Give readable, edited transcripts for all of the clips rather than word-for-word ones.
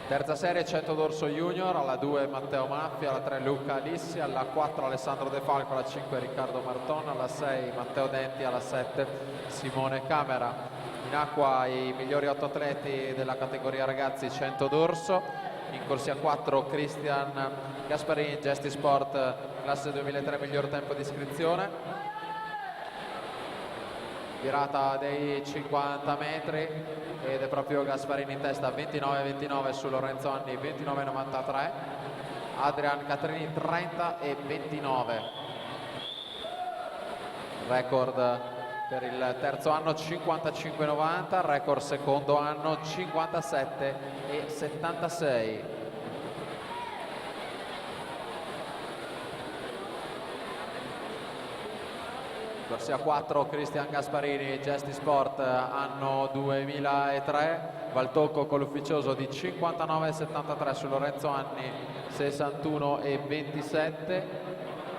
Terza serie 100 d'orso junior, alla 2 Matteo Maffi, alla 3 Luca Alissi, alla 4 Alessandro De Falco, alla 5 Riccardo Marton, alla 6 Matteo Denti, alla 7 Simone Camera. In acqua i migliori 8 atleti della categoria ragazzi 100 d'orso, in corsia 4 Cristian Gasparini, Gesti Sport, classe 2003, miglior tempo di iscrizione. Virata dei 50 metri ed è proprio Gasparini in testa, 29-29 su Lorenzo Anni, 29-93, Adrian Catrini 30-29. Record per il terzo anno 55-90, record secondo anno 57-76. Corsia 4 Cristian Gasparini, Gesti Sport, anno 2003, Valtocco con l'ufficioso di 59,73 su Lorenzo Anni, 61,27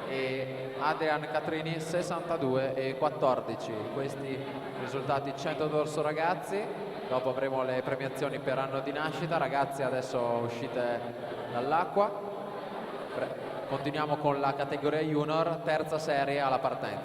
e Adrian Catrini 62,14. Questi risultati 100 d'orso ragazzi. Dopo avremo le premiazioni per anno di nascita. Ragazzi, adesso uscite dall'acqua. Continuiamo con la categoria junior, terza serie alla partenza.